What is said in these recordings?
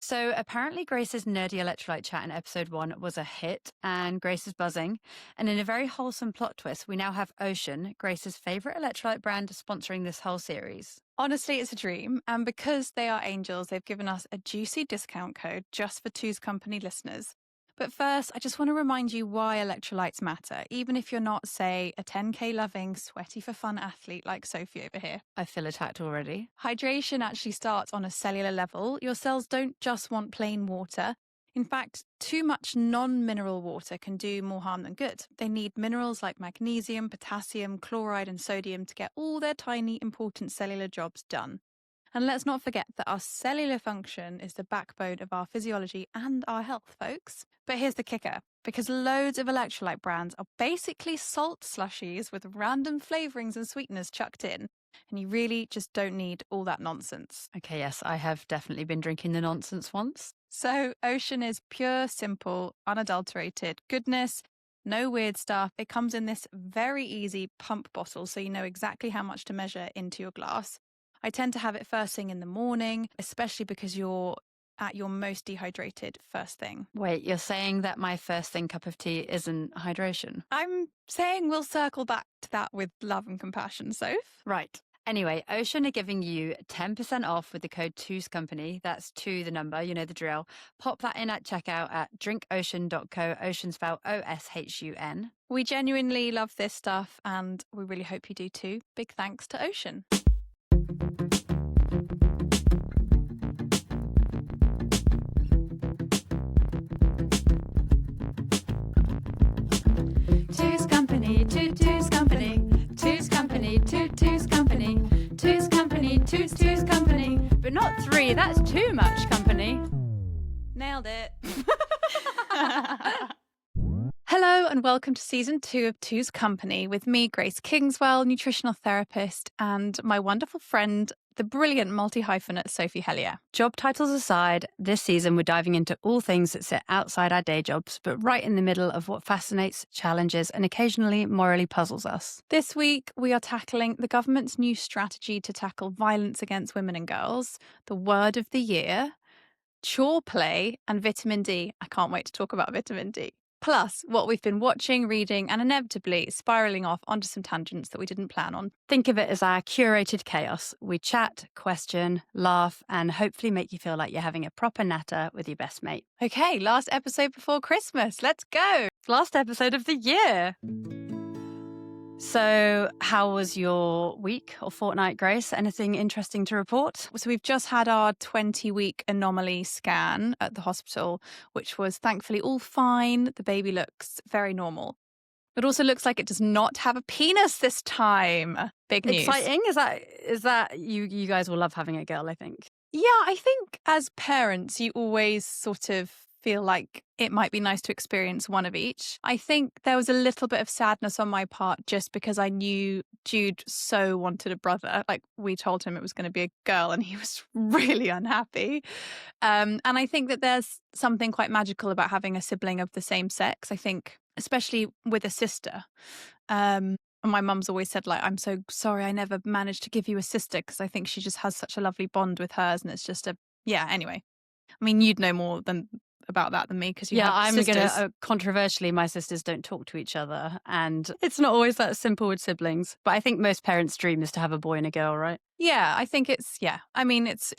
So apparently Grace's nerdy electrolyte chat in episode 1 was a hit and Grace is buzzing. And in a very wholesome plot twist, we now have Ocean, Grace's favourite electrolyte brand, sponsoring this whole series. Honestly, it's a dream. And because they are angels, they've given us a juicy discount code just for Two's Company listeners. But first, I just want to remind you why electrolytes matter, even if you're not, say, a 10K loving, sweaty for fun athlete like Sophie over here. I feel attacked already. Hydration actually starts on a cellular level. Your cells don't just want plain water. In fact, too much non-mineral water can do more harm than good. They need minerals like magnesium, potassium, chloride, and sodium to get all their tiny, important cellular jobs done. And let's not forget that our cellular function is the backbone of our physiology and our health, folks. But here's the kicker. Because loads of electrolyte brands are basically salt slushies with random flavourings and sweeteners chucked in. And you really just don't need all that nonsense. Okay, yes, I have definitely been drinking the nonsense once. So Ocean is pure, simple, unadulterated goodness. No weird stuff. It comes in this very easy pump bottle, so you know exactly how much to measure into your glass. I tend to have it first thing in the morning, especially because you're at your most dehydrated first thing. Wait, you're saying that my first thing cup of tea isn't hydration? I'm saying we'll circle back to that with love and compassion, Soph. Right. Anyway, Ocean are giving you 10% off with the code Two's Company. That's 2 the number, you know the drill. Pop that in at checkout at drinkocean.co, Ocean spelled OSHUN. We genuinely love this stuff and we really hope you do too. Big thanks to Ocean. Two's Company, Two's Company, Two's Company, Two's Company, Two's Company, Two's Company. But not 3, that's too much company. Nailed it. Hello and welcome to season 2 of Two's Company with me, Grace Kingswell, nutritional therapist, and my wonderful friend, the brilliant multi-hyphenate Sophie Hellyer. Job titles aside, this season we're diving into all things that sit outside our day jobs, but right in the middle of what fascinates, challenges, and occasionally morally puzzles us. This week, we are tackling the government's new strategy to tackle violence against women and girls, the word of the year, Choreplay, and vitamin D. I can't wait to talk about vitamin D. Plus, what we've been watching, reading, and inevitably spiralling off onto some tangents that we didn't plan on. Think of it as our curated chaos. We chat, question, laugh, and hopefully make you feel like you're having a proper natter with your best mate. Okay, last episode before Christmas. Let's go. Last episode of the year. So, how was your week or fortnight, Grace? Anything interesting to report? So we've just had our 20-week anomaly scan at the hospital, which was thankfully all fine. The baby looks very normal. It also looks like it does not have a penis this time. Big news. Exciting? Is that you guys will love having a girl, I think. Yeah, I think as parents, you always sort of feel like it might be nice to experience one of each. I think there was a little bit of sadness on my part just because I knew Jude so wanted a brother. Like, we told him it was going to be a girl and he was really unhappy. And I think that there's something quite magical about having a sibling of the same sex. I think, especially with a sister. And my mum's always said, like, I'm so sorry I never managed to give you a sister because I think she just has such a lovely bond with hers. And it's just anyway. I mean, you'd know more about that than me because you have sisters. I'm going to, controversially, my sisters don't talk to each other. And it's not always that simple with siblings. But I think most parents' dream is to have a boy and a girl, right? Yeah, I think I mean, it's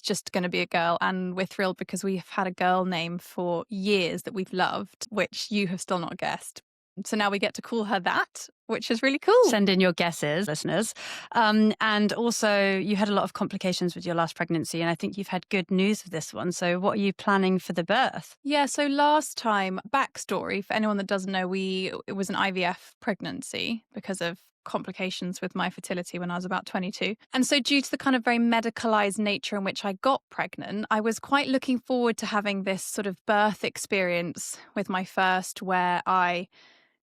just going to be a girl. And we're thrilled because we've had a girl name for years that we've loved, which you have still not guessed. So now we get to call her that, which is really cool. Send in your guesses, listeners. And also, you had a lot of complications with your last pregnancy, and I think you've had good news with this one. So what are you planning for the birth? Yeah, so last time, backstory, for anyone that doesn't know, it was an IVF pregnancy because of complications with my fertility when I was about 22. And so due to the kind of very medicalized nature in which I got pregnant, I was quite looking forward to having this sort of birth experience with my first where I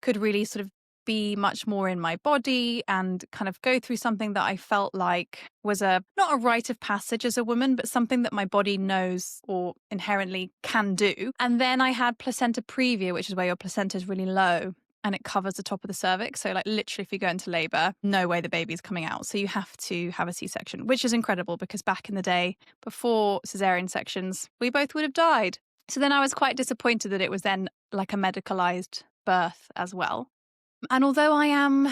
could really sort of be much more in my body and kind of go through something that I felt like was not a rite of passage as a woman, but something that my body knows or inherently can do. And then I had placenta previa, which is where your placenta is really low. and it covers the top of the cervix. So like literally if you go into labor, no way the baby's coming out. So you have to have a C-section, which is incredible because back in the day, before cesarean sections, we both would have died. So then I was quite disappointed that it was then like a medicalized birth as well. And although I am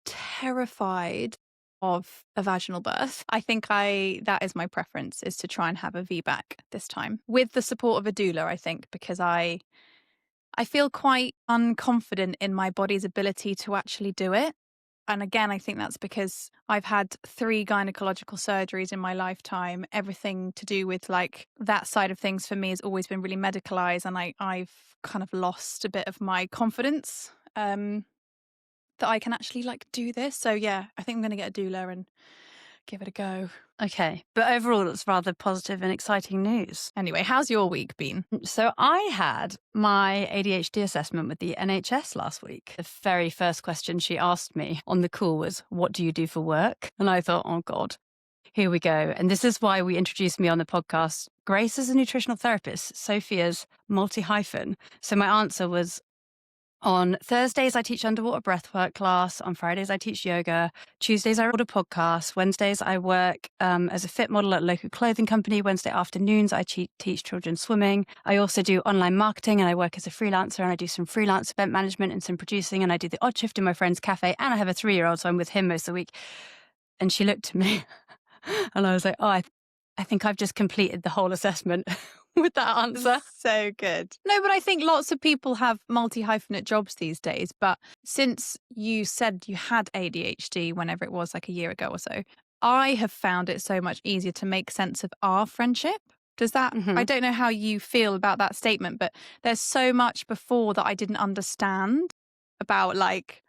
terrified of a vaginal birth, I think that is my preference, is to try and have a VBAC this time with the support of a doula, I think, because I feel quite unconfident in my body's ability to actually do it. And again, I think that's because I've had 3 gynecological surgeries in my lifetime. Everything to do with like that side of things for me has always been really medicalized, and I've kind of lost a bit of my confidence that I can actually like do this. So yeah, I think I'm going to get a doula and give it a go. Okay. But overall, it's rather positive and exciting news. Anyway, how's your week been? So I had my ADHD assessment with the NHS last week. The very first question she asked me on the call was, what do you do for work? And I thought, oh God, here we go. And this is why we introduced me on the podcast. Grace is a nutritional therapist, Sophia's multi-hyphen. So my answer was, on Thursdays, I teach underwater breathwork class. On Fridays, I teach yoga. Tuesdays, I record a podcast. Wednesdays, I work as a fit model at a local clothing company. Wednesday afternoons, I teach children swimming. I also do online marketing, and I work as a freelancer, and I do some freelance event management and some producing, and I do the odd shift in my friend's cafe, and I have a 3-year-old, so I'm with him most of the week. And she looked at me and I was like, oh, I think I've just completed the whole assessment with that answer. So good. No, but I think lots of people have multi-hyphenate jobs these days. But since you said you had ADHD whenever it was, like a year ago or so, I have found it so much easier to make sense of our friendship. Does that, I don't know how you feel about that statement, but there's so much before that I didn't understand about like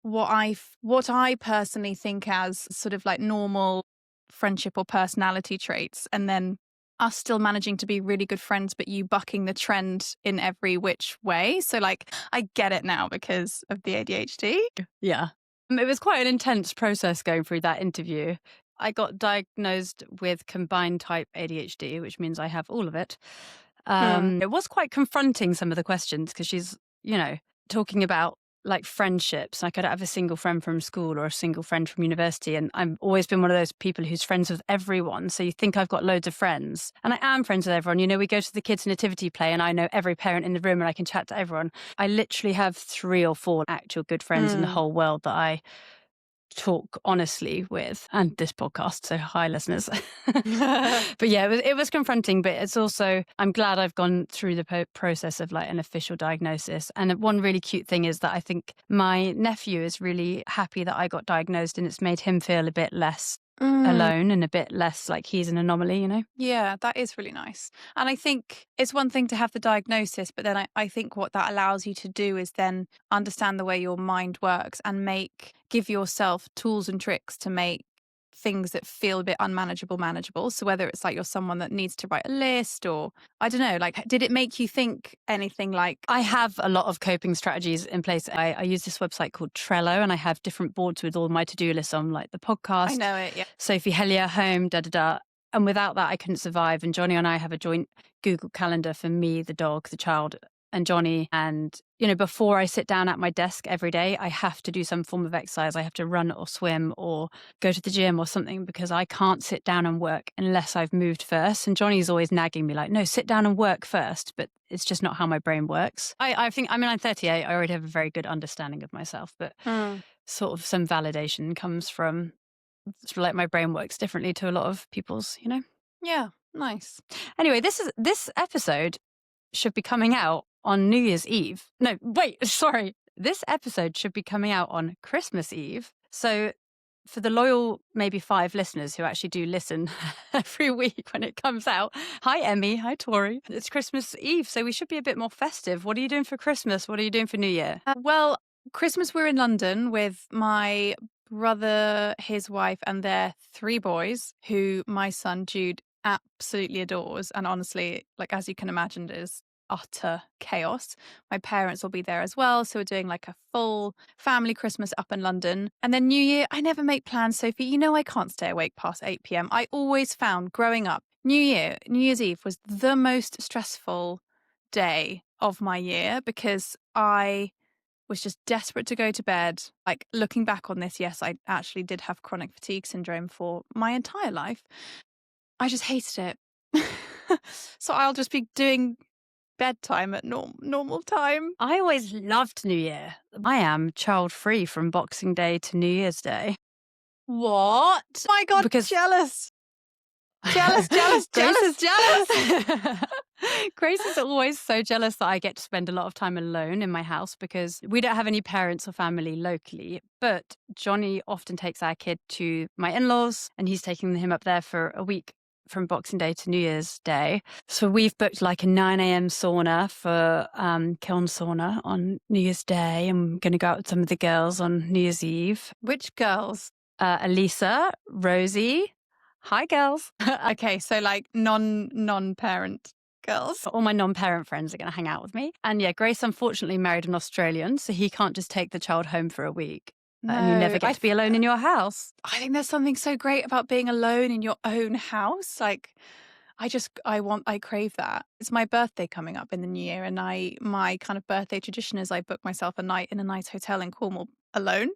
what I personally think as sort of like normal friendship or personality traits, and then us still managing to be really good friends, but you bucking the trend in every which way. So like I get it now because of the ADHD. Yeah. It was quite an intense process going through that interview. I got diagnosed with combined type ADHD, which means I have all of it. It was quite confronting, some of the questions, because she's, talking about like friendships. Like I don't have a single friend from school or a single friend from university. And I've always been one of those people who's friends with everyone. So you think I've got loads of friends. And I am friends with everyone. We go to the kids' nativity play and I know every parent in the room and I can chat to everyone. I literally have 3 or 4 actual good friends in the whole world that I talk honestly with, and this podcast, so hi listeners. But yeah, it was confronting, but it's also, I'm glad I've gone through the process of like an official diagnosis. And one really cute thing is that I think my nephew is really happy that I got diagnosed, and it's made him feel a bit less alone and a bit less like he's an anomaly, Yeah, that is really nice. And I think it's one thing to have the diagnosis, but then I think what that allows you to do is then understand the way your mind works and give yourself tools and tricks to make things that feel a bit unmanageable manageable. So whether it's like you're someone that needs to write a list, or I don't know, like did it make you think anything? Like I have a lot of coping strategies in place. I use this website called Trello, and I have different boards with all my to-do lists on, like the podcast. I know it, yeah. Sophie, Hellyer, home, da-da-da. And without that, I couldn't survive. And Johnny and I have a joint Google Calendar for me, the dog, the child, and Johnny. And, before I sit down at my desk every day, I have to do some form of exercise. I have to run or swim or go to the gym or something, because I can't sit down and work unless I've moved first. And Johnny's always nagging me like, no, sit down and work first. But it's just not how my brain works. I think, I'm 38. I already have a very good understanding of myself, but sort of some validation comes from like my brain works differently to a lot of people's, Yeah, nice. Anyway, this episode should be coming out on New Year's Eve. No, wait, sorry. This episode should be coming out on Christmas Eve. So for the loyal, maybe 5 listeners who actually do listen every week when it comes out. Hi, Emmy. Hi, Tori. It's Christmas Eve, so we should be a bit more festive. What are you doing for Christmas? What are you doing for New Year? Well, Christmas, we're in London with my brother, his wife, and their 3 boys, who my son Jude absolutely adores. And honestly, like as you can imagine, it is utter chaos. My parents will be there as well, so we're doing like a full family Christmas up in London. And then New Year, I never make plans, Sophie. I can't stay awake past 8 p.m. I always found growing up, New Year's Eve was the most stressful day of my year, because I was just desperate to go to bed. Like, looking back on this, yes, I actually did have chronic fatigue syndrome for my entire life. I just hated it. So I'll just be doing bedtime at normal time. I always loved New Year. I am child-free from Boxing Day to New Year's Day. What? Oh my God, Because jealous. Jealous. Grace is always so jealous that I get to spend a lot of time alone in my house because we don't have any parents or family locally. But Johnny often takes our kid to my in-laws, and he's taking him up there for a week from Boxing Day to New Year's Day. So we've booked like a 9 a.m. sauna for Kiln Sauna on New Year's Day. I'm going to go out with some of the girls on New Year's Eve. Which girls? Elisa, Rosie. Hi, girls. Okay, so like non-parent girls. All my non-parent friends are going to hang out with me. And yeah, Grace unfortunately married an Australian, so he can't just take the child home for a week. And you never get to be alone in your house. I think there's something so great about being alone in your own house. Like, I crave that. It's my birthday coming up in the new year, and my kind of birthday tradition is I book myself a night in a nice hotel in Cornwall alone,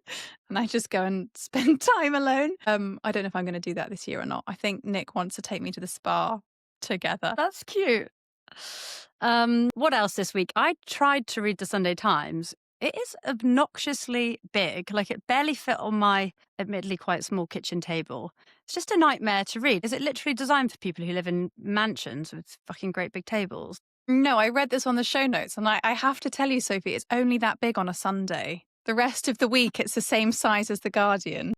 and I just go and spend time alone. I don't know if I'm going to do that this year or not. I think Nick wants to take me to the spa together. That's cute. What else this week? I tried to read the Sunday Times. It is obnoxiously big. Like, it barely fit on my admittedly quite small kitchen table. It's just a nightmare to read. Is it literally designed for people who live in mansions with fucking great big tables? No, I read this on the show notes, and I have to tell you, Sophie, it's only that big on a Sunday. The rest of the week, it's the same size as The Guardian.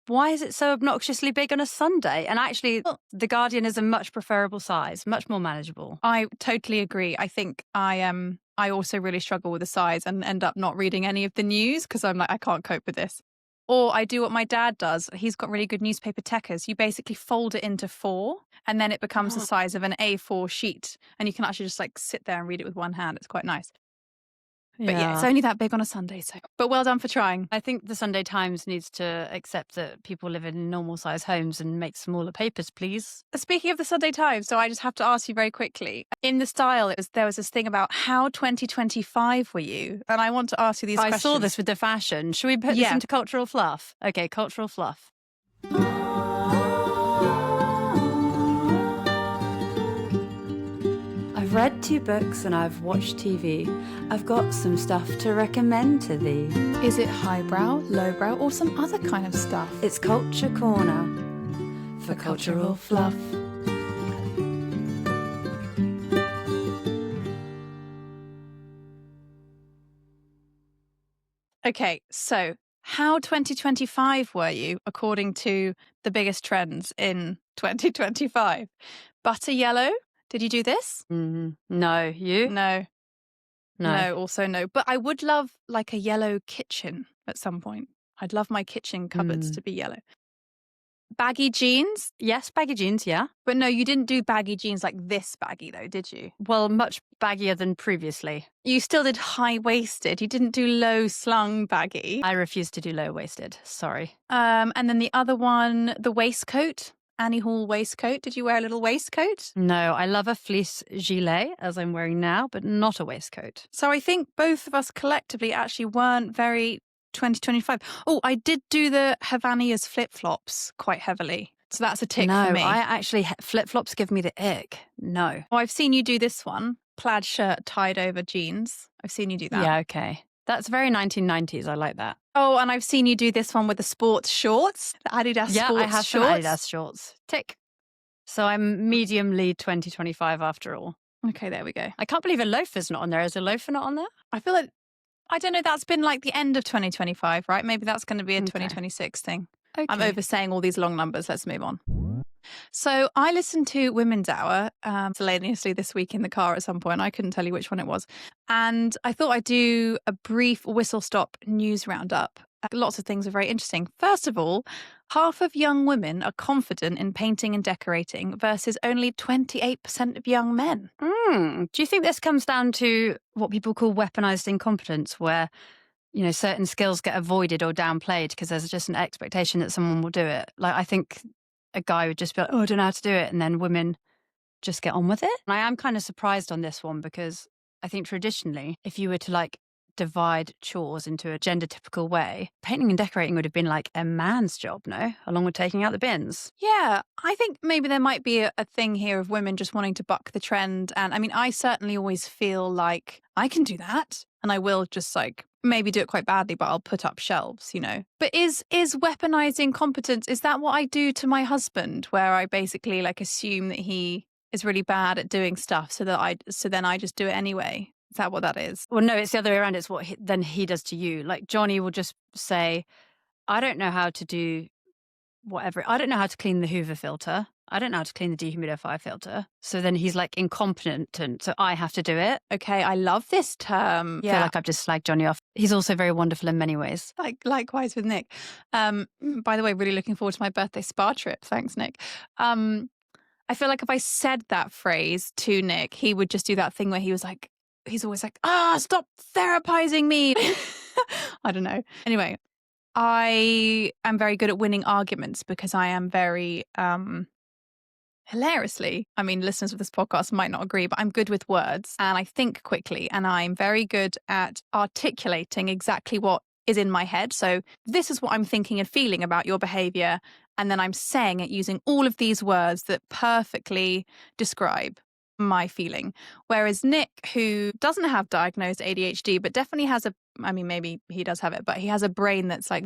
Why is it so obnoxiously big on a Sunday? And actually, The Guardian is a much preferable size, much more manageable. I totally agree. I think I also really struggle with the size and end up not reading any of the news because I'm like, I can't cope with this. Or I do what my dad does. He's got really good newspaper techers. You basically fold it into 4 and then it becomes the size of an A4 sheet. And you can actually just like sit there and read it with one hand. It's quite nice. But yeah, it's only that big on a Sunday. So, but well done for trying. I think the Sunday Times needs to accept that people live in normal size homes and make smaller papers, please. Speaking of the Sunday Times, so I just have to ask you very quickly. In the style, there was this thing about how 2025 were you? And I want to ask you these questions. I saw this with the fashion. Should we put this into cultural fluff? Okay, cultural fluff. I've read 2 books and I've watched TV. I've got some stuff to recommend to thee. Is it highbrow, lowbrow, or some other kind of stuff? It's Culture Corner for cultural fluff. Okay, so how 2025 were you according to the biggest trends in 2025? Butter yellow? Did you do this? No. You? No, also no. But I would love like a yellow kitchen at some point. I'd love my kitchen cupboards to be yellow. Baggy jeans? Yes, baggy jeans, yeah. But no, you didn't do baggy jeans like this baggy though, did you? Well, much baggier than previously. You still did high-waisted. You didn't do low-slung baggy. I refuse to do low-waisted. Sorry. And then the other one, the waistcoat. Annie Hall waistcoat. Did you wear a little waistcoat? No, I love a fleece gilet, as I'm wearing now, but not a waistcoat. So I think both of us collectively actually weren't very 2025. Oh, I did do the Havanias flip-flops quite heavily. So that's a tick for me. No, I actually, flip-flops give me the ick. No. Oh, I've seen you do this one. Plaid shirt tied over jeans. I've seen you do that. Yeah, okay. That's very 1990s. I like that. Oh, and I've seen you do this one with the sports shorts, the Adidas sports shorts. Yeah, I have some Adidas shorts. Tick. So I'm medium lead 2025 after all. Okay, there we go. I can't believe a loafer's not on there. Is a loafer not on there? I feel like, I don't know, that's been like the end of 2025, right? Maybe that's going to be a 2026 thing. Okay. I'm oversaying all these long numbers. Let's move on. So I listened to Women's Hour miscellaneously this week in the car at some point. I couldn't tell you which one it was. And I thought I'd do a brief whistle-stop news roundup. Lots of things are very interesting. First of all, half of young women are confident in painting and decorating versus only 28% of young men. Do you think this comes down to what people call weaponized incompetence, where, you know, certain skills get avoided or downplayed because there's just an expectation that someone will do it? Like, I think a guy would just be like, oh, I don't know how to do it. And then women just get on with it. And I am kind of surprised on this one because I think traditionally, if you were to like divide chores into a gender typical way, painting and decorating would have been like a man's job, no? Along with taking out the bins. Yeah, I think maybe there might be a thing here of women just wanting to buck the trend. And I mean, I certainly always feel like I can do that. And I will just like maybe do it quite badly, but I'll put up shelves, you know. But is weaponizing competence, is that what I do to my husband, where I basically like assume that he is really bad at doing stuff so then I just do it anyway? Is that what that is? Well, no, it's the other way around. It's what then he does to you. Like Johnny will just say, I don't know how to do whatever. I don't know how to clean the Hoover filter. I don't know how to clean the dehumidifier filter. So then he's like incompetent. So I have to do it. Okay, I love this term. I feel like I've just slagged Johnny off. He's also very wonderful in many ways. Likewise with Nick. By the way, really looking forward to my birthday spa trip. Thanks, Nick. I feel like if I said that phrase to Nick, he would just do that thing where he's always like, stop therapizing me. I don't know. Anyway, I am very good at winning arguments because I am very, hilariously, I mean, listeners of this podcast might not agree, but I'm good with words and I think quickly and I'm very good at articulating exactly what is in my head. So this is what I'm thinking and feeling about your behavior. And then I'm saying it using all of these words that perfectly describe my feeling. Whereas Nick, who doesn't have diagnosed ADHD, but definitely has maybe he does have it, but he has a brain that's like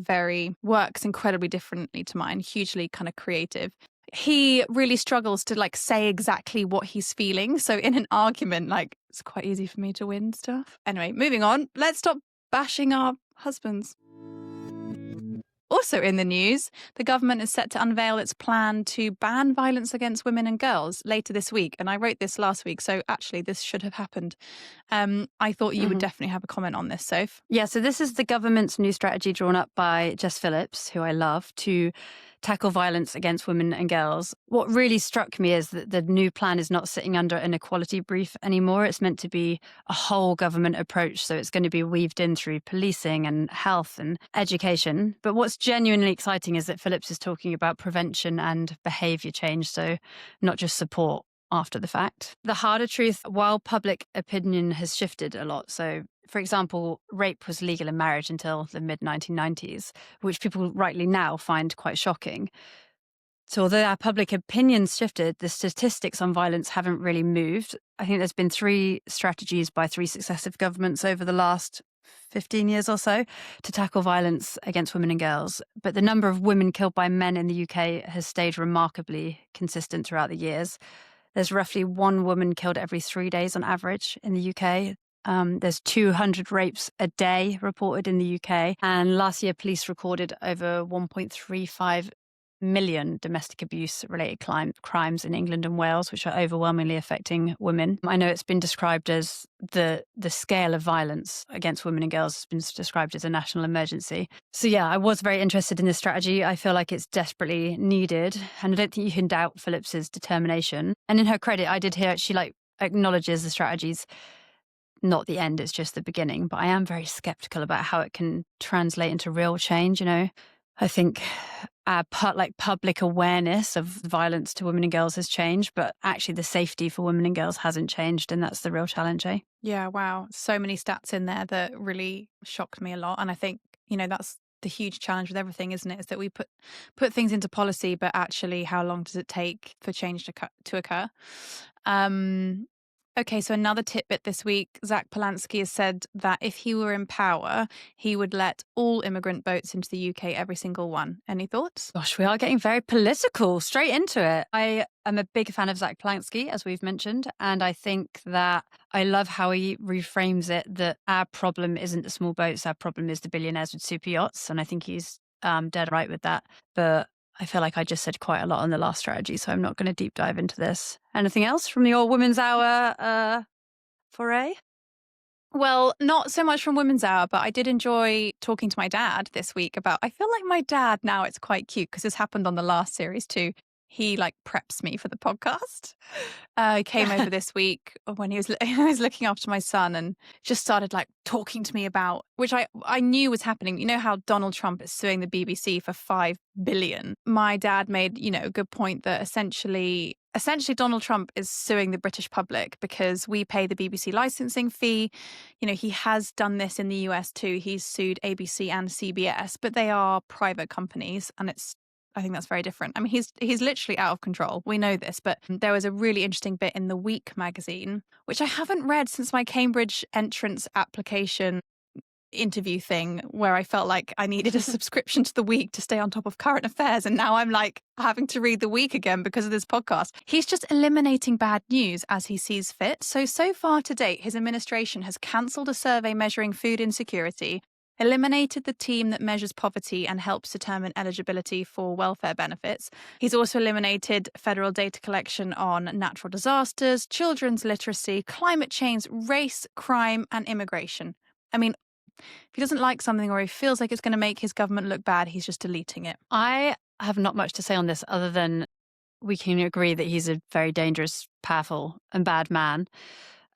works incredibly differently to mine, hugely kind of creative. He really struggles to like say exactly what he's feeling. So in an argument, like it's quite easy for me to win stuff. Anyway, moving on. Let's stop bashing our husbands. Also in the news, the government is set to unveil its plan to ban violence against women and girls later this week. And I wrote this last week, so actually this should have happened. I thought you would definitely have a comment on this, Soph. Yeah, so this is the government's new strategy drawn up by Jess Phillips, who I love, to tackle violence against women and girls. What really struck me is that the new plan is not sitting under an equality brief anymore. It's meant to be a whole government approach. So it's going to be weaved in through policing and health and education. But what's genuinely exciting is that Phillips is talking about prevention and behaviour change. So not just support after the fact. The harder truth, while public opinion has shifted a lot, so for example, rape was legal in marriage until the mid-1990s, which people rightly now find quite shocking. So although our public opinion's shifted, the statistics on violence haven't really moved. I think there's been 3 strategies by 3 successive governments over the last 15 years or so to tackle violence against women and girls. But the number of women killed by men in the UK has stayed remarkably consistent throughout the years. There's roughly 1 woman killed every 3 days on average in the UK. There's 200 rapes a day reported in the UK. And last year, police recorded over 1.35 million domestic abuse-related crimes in England and Wales, which are overwhelmingly affecting women. I know it's been described as the scale of violence against women and girls has been described as a national emergency. So yeah, I was very interested in this strategy. I feel like it's desperately needed, and I don't think you can doubt Phillips's determination. And in her credit, I did hear she acknowledges the strategies. Not the end, it's just the beginning. But I am very skeptical about how it can translate into real change, you know. I think our public awareness of violence to women and girls has changed, but actually the safety for women and girls hasn't changed, and that's the real challenge, eh? Yeah, wow. So many stats in there that really shocked me a lot. And I think, you know, that's the huge challenge with everything, isn't it? Is that we put things into policy, but actually how long does it take for change to occur? Okay, so another tidbit this week, Zach Polanski has said that if he were in power, he would let all immigrant boats into the UK, every single one. Any thoughts? Gosh, we are getting very political, straight into it. I am a big fan of Zach Polanski, as we've mentioned, and I think that I love how he reframes it, that our problem isn't the small boats, our problem is the billionaires with super yachts, and I think he's dead right with that. But I feel like I just said quite a lot on the last strategy, so I'm not going to deep dive into this. Anything else from your Women's Hour foray? Well, not so much from Women's Hour, but I did enjoy talking to my dad this week about, I feel like my dad now, it's quite cute because this happened on the last series too. He preps me for the podcast. He came over this week when he was looking after my son and just started talking to me about, which I knew was happening. You know how Donald Trump is suing the BBC for $5 billion. My dad made, a good point that essentially essentially Donald Trump is suing the British public because we pay the BBC licensing fee. You know, he has done this in the US too. He's sued ABC and CBS, but they are private companies, and I think that's very different. I mean, he's literally out of control. We know this, but there was a really interesting bit in The Week magazine, which I haven't read since my Cambridge entrance application interview thing, where I felt like I needed a subscription to The Week to stay on top of current affairs. And now I'm like having to read The Week again because of this podcast. He's just eliminating bad news as he sees fit. So far to date, his administration has cancelled a survey measuring food insecurity, eliminated the team that measures poverty and helps determine eligibility for welfare benefits. He's also eliminated federal data collection on natural disasters, children's literacy, climate change, race, crime, and immigration. I mean, if he doesn't like something or he feels like it's going to make his government look bad, he's just deleting it. I have not much to say on this other than we can agree that he's a very dangerous, powerful, and bad man.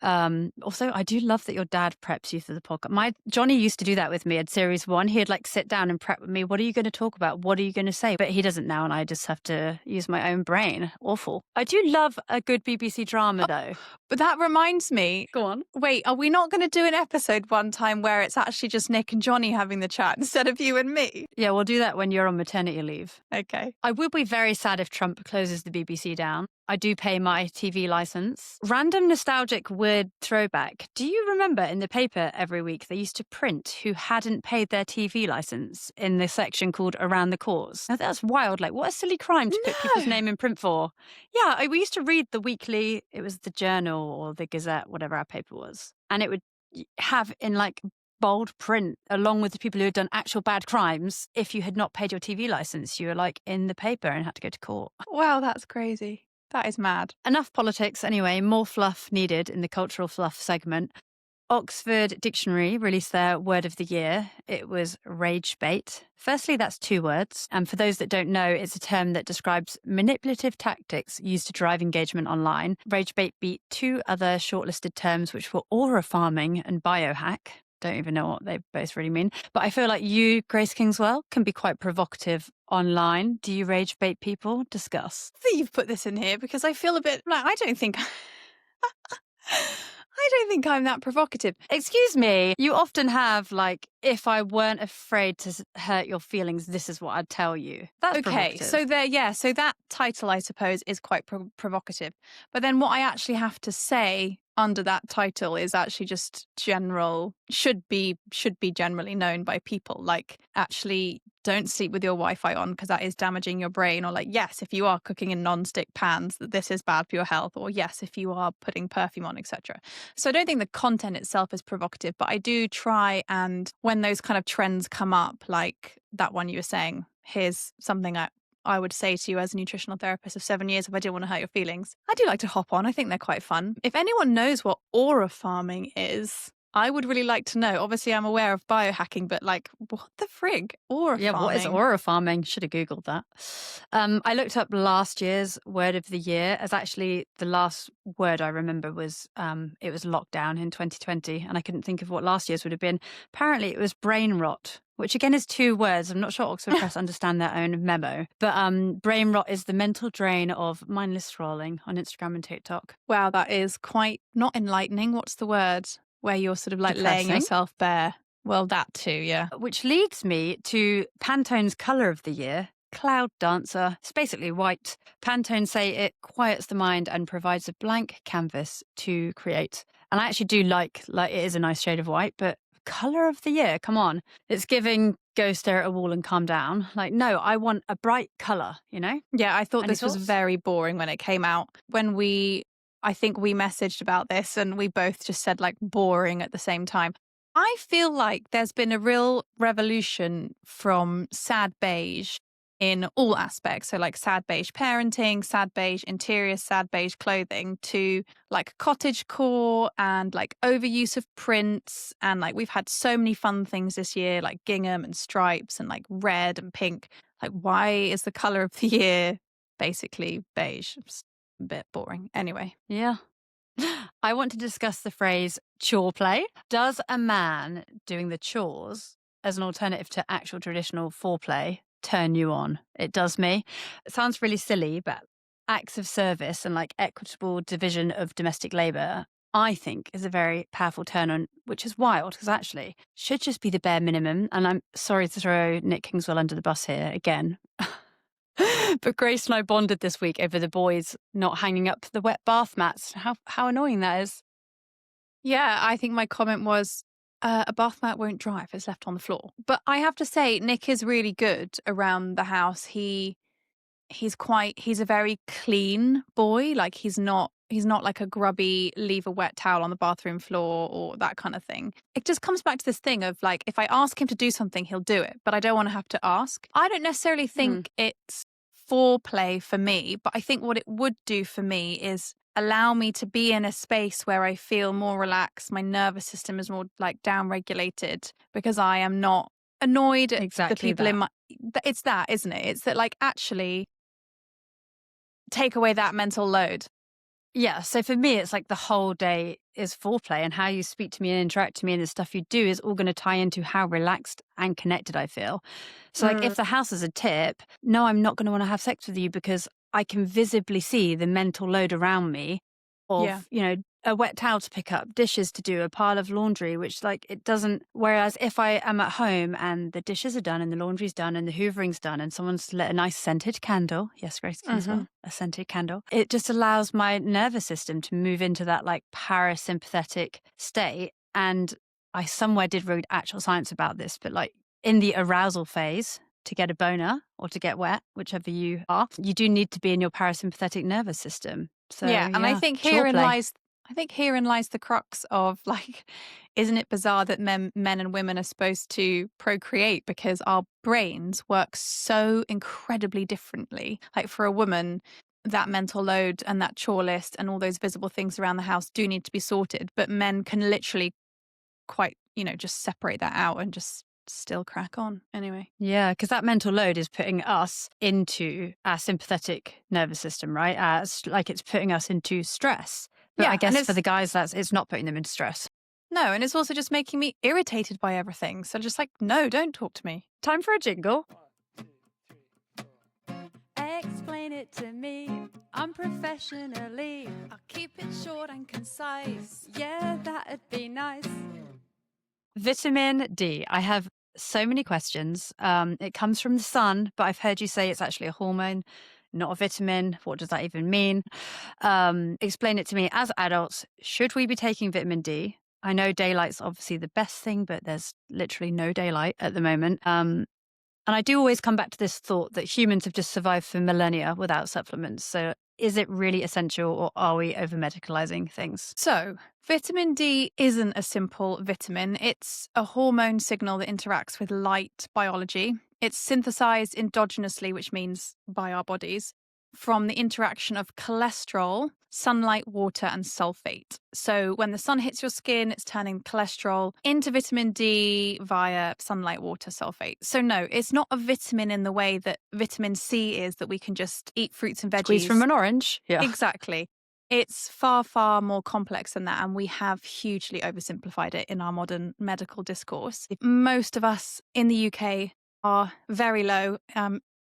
Also, I do love that your dad preps you for the podcast. My Johnny used to do that with me at series 1. He'd like sit down and prep with me. What are you going to talk about? What are you going to say? But he doesn't now, and I just have to use my own brain. Awful. I do love a good BBC drama, though. But that reminds me. Go on. Wait, are we not going to do an episode one time where it's actually just Nick and Johnny having the chat instead of you and me? Yeah, we'll do that when you're on maternity leave. Okay. I would be very sad if Trump closes the BBC down. I do pay my TV license. Random nostalgic weird throwback. Do you remember in the paper every week they used to print who hadn't paid their TV license in the section called Around the Cause? Now that's wild. Like, what a silly crime to put people's name in print for. Yeah, we used to read the weekly, it was the Journal or the Gazette, whatever our paper was. And it would have in like bold print, along with the people who had done actual bad crimes, if you had not paid your TV license, you were like in the paper and had to go to court. Wow, that's crazy. That is mad. Enough politics anyway, more fluff needed in the cultural fluff segment. Oxford Dictionary released their word of the year. It was rage bait. Firstly, that's 2 words. And for those that don't know, it's a term that describes manipulative tactics used to drive engagement online. Rage bait beat 2 other shortlisted terms, which were aura farming and biohack. Don't even know what they both really mean. But I feel like you, Grace Kingswell, can be quite provocative online. Do you rage bait people? Discuss. I think you've put this in here because I feel a bit like I don't think I'm that provocative. Excuse me. You often have like, if I weren't afraid to hurt your feelings, this is what I'd tell you. That's okay. provocative. So that title, I suppose, is quite provocative. But then what I actually have to say under that title is actually just general, should be generally known by people. Like, actually, don't sleep with your Wi-Fi on because that is damaging your brain. Or like, yes, if you are cooking in non-stick pans, that this is bad for your health. Or yes, if you are putting perfume on, etc. So I don't think the content itself is provocative, but I do try, and when those kind of trends come up, like that one you were saying, here's something I would say to you as a nutritional therapist of 7 years if I didn't want to hurt your feelings. I do like to hop on. I think they're quite fun. If anyone knows what aura farming is, I would really like to know. Obviously, I'm aware of biohacking, but like, what the frig? Aura farming? Yeah, what is aura farming? Should have Googled that. I looked up last year's word of the year, as actually the last word I remember was, it was lockdown in 2020, and I couldn't think of what last year's would have been. Apparently, it was brain rot, which again is 2 words. I'm not sure Oxford Press understand their own memo. But brain rot is the mental drain of mindless scrolling on Instagram and TikTok. Wow, that is quite not enlightening. What's the word? Where you're sort of like laying yourself bare. Well, that too, yeah. Which leads me to Pantone's colour of the year, Cloud Dancer. It's basically white. Pantone say it quiets the mind and provides a blank canvas to create. And I actually do like it is a nice shade of white, but colour of the year, come on. It's giving go stare at a wall and calm down. Like, no, I want a bright colour, you know? Yeah, I thought this was very boring when it came out. I think we messaged about this and we both just said like boring at the same time. I feel like there's been a real revolution from sad beige in all aspects. So like sad beige parenting, sad beige interiors, sad beige clothing, to like cottage core and like overuse of prints. And like we've had so many fun things this year, like gingham and stripes and like red and pink. Like, why is the color of the year basically beige? It's a bit boring. Anyway. Yeah. I want to discuss the phrase choreplay. Does a man doing the chores as an alternative to actual traditional foreplay turn you on? It does me. It sounds really silly, but acts of service and like equitable division of domestic labor, I think is a very powerful turn on, which is wild because actually should just be the bare minimum. And I'm sorry to throw Nick Kingswell under the bus here again. But Grace and I bonded this week over the boys not hanging up the wet bath mats. How annoying that is. Yeah, I think my comment was a bath mat won't dry if it's left on the floor. But I have to say, Nick is really good around the house. He's a very clean boy. Like he's not like a grubby leave a wet towel on the bathroom floor or that kind of thing. It just comes back to this thing of like, if I ask him to do something, he'll do it, but I don't want to have to ask. I don't necessarily think it's foreplay for me, but I think what it would do for me is allow me to be in a space where I feel more relaxed. My nervous system is more like down regulated because I am not annoyed at the people in my, it's that, isn't it? It's that like actually take away that mental load. Yeah. So for me, it's like the whole day is foreplay, and how you speak to me and interact to me and the stuff you do is all going to tie into how relaxed and connected I feel. So like if the house is a tip, no, I'm not going to want to have sex with you because I can visibly see the mental load around me of, a wet towel to pick up, dishes to do, a pile of laundry, which like it doesn't. Whereas if I am at home and the dishes are done and the laundry's done and the hoovering's done and someone's lit a nice scented candle, yes, Grace Kingswell, a scented candle, it just allows my nervous system to move into that like parasympathetic state. And I somewhere did read actual science about this, but like in the arousal phase, to get a boner or to get wet, whichever you are, you do need to be in your parasympathetic nervous system. So and I think herein lies the crux of like, isn't it bizarre that men and women are supposed to procreate because our brains work so incredibly differently. Like for a woman, that mental load and that chore list and all those visible things around the house do need to be sorted, but men can literally quite, just separate that out and just still crack on anyway. Yeah, because that mental load is putting us into our sympathetic nervous system, right? Like it's putting us into stress. But I guess for the guys, it's not putting them into stress. No, and it's also just making me irritated by everything. So just like, no, don't talk to me. Time for a jingle. 1, 2, 3, 4. Explain it to me unprofessionally. I'll keep it short and concise. Yeah, that'd be nice. Vitamin D. I have so many questions. It comes from the sun, but I've heard you say it's actually a hormone, not a vitamin. What does that even mean? Explain it to me. As adults, should we be taking vitamin D? I know daylight's obviously the best thing, but there's literally no daylight at the moment. And I do always come back to this thought that humans have just survived for millennia without supplements. So is it really essential, or are we over medicalizing things? So vitamin D isn't a simple vitamin. It's a hormone signal that interacts with light biology. It's synthesized endogenously, which means by our bodies, from the interaction of cholesterol, sunlight, water, and sulfate. So when the sun hits your skin, it's turning cholesterol into vitamin D via sunlight, water, sulfate. So no, it's not a vitamin in the way that vitamin C is, that we can just eat fruits and veggies. Squeeze from an orange. Yeah. Exactly. It's far, far more complex than that, and we have hugely oversimplified it in our modern medical discourse. Most of us in the UK are very low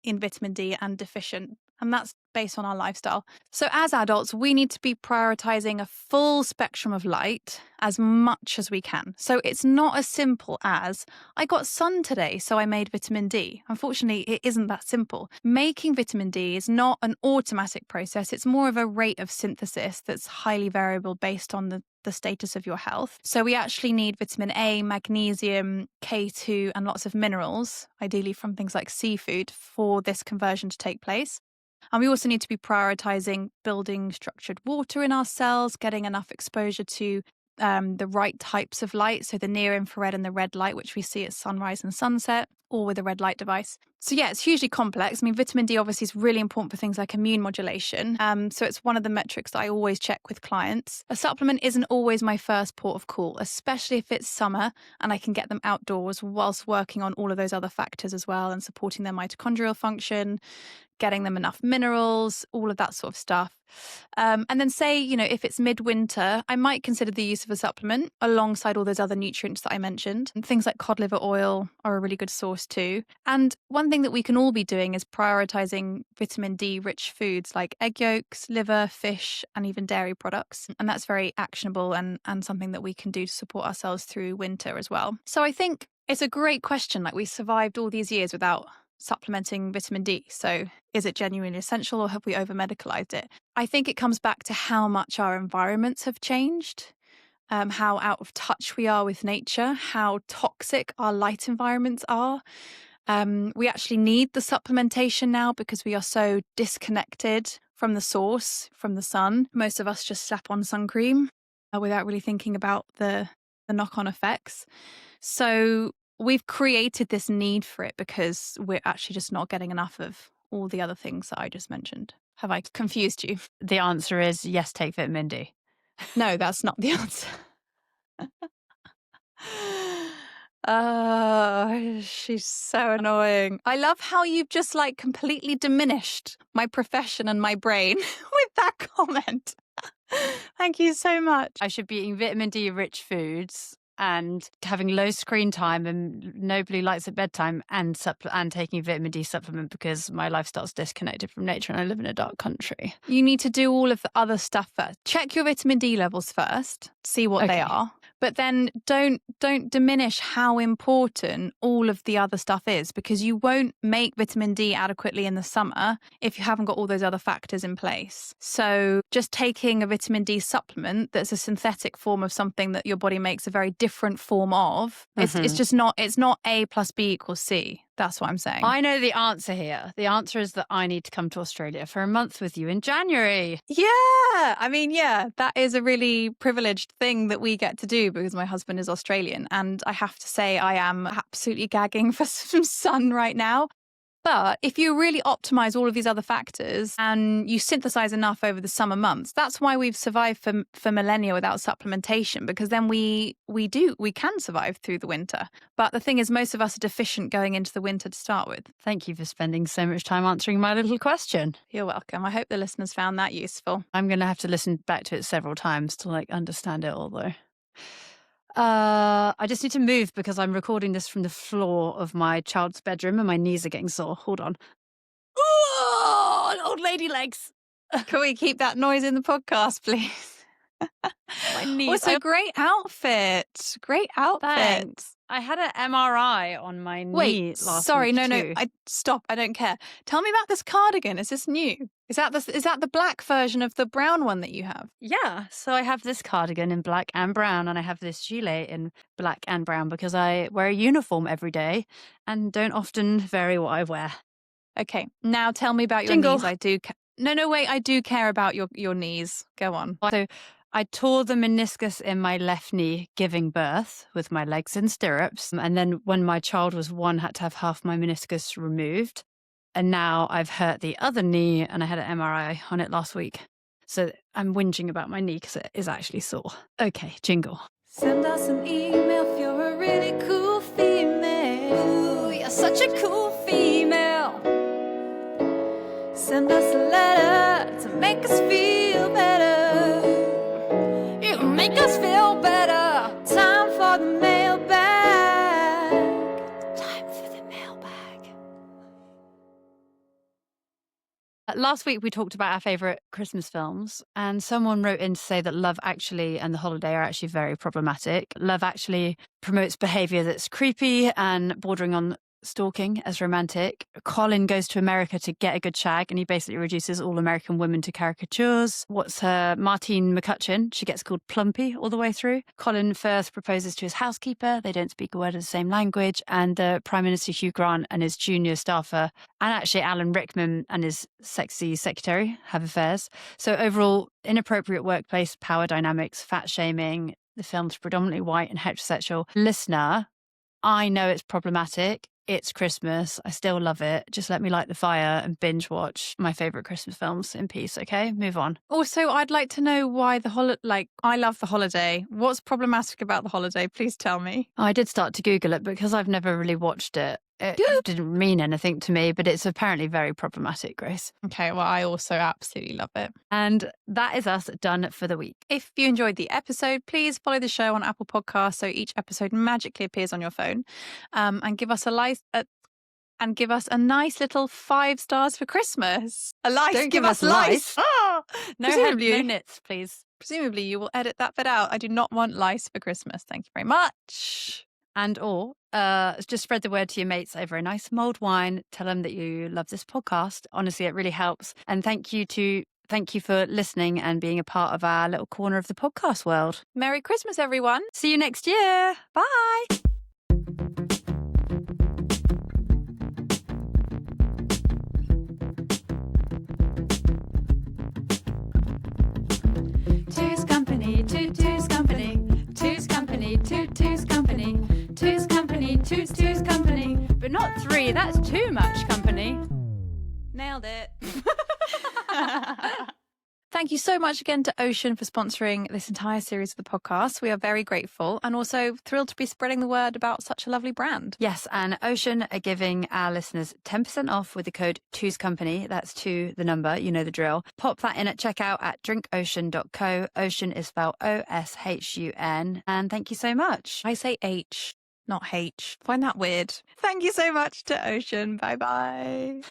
in vitamin D and deficient, and that's based on our lifestyle. So as adults, we need to be prioritizing a full spectrum of light as much as we can. So it's not as simple as, I got sun today, so I made vitamin D. Unfortunately, it isn't that simple. Making vitamin D is not an automatic process. It's more of a rate of synthesis that's highly variable based on the status of your health. So we actually need vitamin A, magnesium, K2, and lots of minerals, ideally from things like seafood, for this conversion to take place. And we also need to be prioritizing building structured water in our cells, getting enough exposure to the right types of light, so the near infrared and the red light, which we see at sunrise and sunset, or with a red light device. So yeah, it's hugely complex. I mean, vitamin D obviously is really important for things like immune modulation. So it's one of the metrics that I always check with clients. A supplement isn't always my first port of call, especially if it's summer and I can get them outdoors whilst working on all of those other factors as well and supporting their mitochondrial function, getting them enough minerals, all of that sort of stuff. And then say, if it's midwinter, I might consider the use of a supplement alongside all those other nutrients that I mentioned. And things like cod liver oil are a really good source used to. And one thing that we can all be doing is prioritizing vitamin D rich foods like egg yolks, liver, fish, and even dairy products. And that's very actionable and something that we can do to support ourselves through winter as well. So I think it's a great question. Like, we survived all these years without supplementing vitamin D. So is it genuinely essential, or have we over medicalized it? I think it comes back to how much our environments have changed, how out of touch we are with nature, how toxic our light environments are. We actually need the supplementation now because we are so disconnected from the source, from the sun. Most of us just slap on sun cream without really thinking about the knock-on effects. So we've created this need for it because we're actually just not getting enough of all the other things that I just mentioned. Have I confused you? The answer is yes, take vitamin D. No, that's not the answer. Oh, she's so annoying. I love how you've just like completely diminished my profession and my brain with that comment. Thank you so much. I should be eating vitamin D rich foods and having low screen time and no blue lights at bedtime and taking vitamin D supplement because my lifestyle's disconnected from nature and I live in a dark country. You need to do all of the other stuff first. Check your vitamin D levels first, see what they are. But then don't diminish how important all of the other stuff is, because you won't make vitamin D adequately in the summer if you haven't got all those other factors in place. So just taking a vitamin D supplement that's a synthetic form of something that your body makes a very different form of, it's not A plus B equals C. That's what I'm saying. I know the answer here. The answer is that I need to come to Australia for a month with you in January. Yeah. I mean, yeah, that is a really privileged thing that we get to do because my husband is Australian. And I have to say, I am absolutely gagging for some sun right now. But if you really optimize all of these other factors and you synthesize enough over the summer months, that's why we've survived for millennia without supplementation, because then we can survive through the winter. But the thing is, most of us are deficient going into the winter to start with. Thank you for spending so much time answering my little question. You're welcome. I hope the listeners found that useful. I'm going to have to listen back to it several times to understand it all, though. I just need to move because I'm recording this from the floor of my child's bedroom and my knees are getting sore. Hold on. Oh, old lady legs. Can we keep that noise in the podcast, please? My knees. Also, great outfit. Great outfit. Thanks. I had an MRI on my knee last week. No. Stop. I don't care. Tell me about this cardigan. Is this new? Is that the black version of the brown one that you have? Yeah. So I have this cardigan in black and brown, and I have this gilet in black and brown because I wear a uniform every day and don't often vary what I wear. Okay. Now tell me about your Jingle. knees. I do. No, wait. I do care about your knees. Go on. So I tore the meniscus in my left knee giving birth with my legs in stirrups. And then when my child was 1, had to have half my meniscus removed. And now I've hurt the other knee and I had an MRI on it last week. So I'm whinging about my knee because it is actually sore. Okay, jingle. Send us an email if you're a really cool female. Ooh, you're such a cool female. Send us a letter to make us feel better. You make us feel better. Time for the mailbag. Time for the mailbag. Last week we talked about our favourite Christmas films, and someone wrote in to say that Love Actually and The Holiday are actually very problematic. Love Actually promotes behaviour that's creepy and bordering on stalking as romantic. Colin goes to America to get a good shag and he basically reduces all American women to caricatures. What's her Martine McCutcheon? She gets called Plumpy all the way through. Colin first proposes to his housekeeper. They don't speak a word of the same language. And the Prime Minister Hugh Grant and his junior staffer, and actually Alan Rickman and his sexy secretary, have affairs. So overall, inappropriate workplace power dynamics, fat shaming. The film's predominantly white and heterosexual. Listener, I know it's problematic. It's Christmas. I still love it. Just let me light the fire and binge watch my favourite Christmas films in peace, okay? Move on. Also, I'd like to know why I love The Holiday. What's problematic about The Holiday? Please tell me. I did start to Google it because I've never really watched it. It didn't mean anything to me, but it's apparently very problematic, Grace. Okay, well, I also absolutely love it. And that is us done for the week. If you enjoyed the episode, please follow the show on Apple Podcasts so each episode magically appears on your phone. And give us a and give us a nice little 5 stars for Christmas. A lice. Don't give us lice. Oh, no, Presumably- no nits, please. Presumably you will edit that bit out. I do not want lice for Christmas. Thank you very much. And or just spread the word to your mates over a nice mulled wine. Tell them that you love this podcast. Honestly, it really helps. And thank you for listening and being a part of our little corner of the podcast world. Merry Christmas, everyone. See you next year. Bye. Two's company, two's company, two's company, two's company, two's company, two's company, but not 3. That's too much company. Nailed it. Thank you so much again to Ocean for sponsoring this entire series of the podcast. We are very grateful and also thrilled to be spreading the word about such a lovely brand. Yes, and Ocean are giving our listeners 10% off with the code Two's Company. That's 2, the number, you know the drill. Pop that in at checkout at drinkocean.co. Ocean is spelled OSHUN. And thank you so much. I say H, not H. Find that weird. Thank you so much to Ocean. Bye-bye.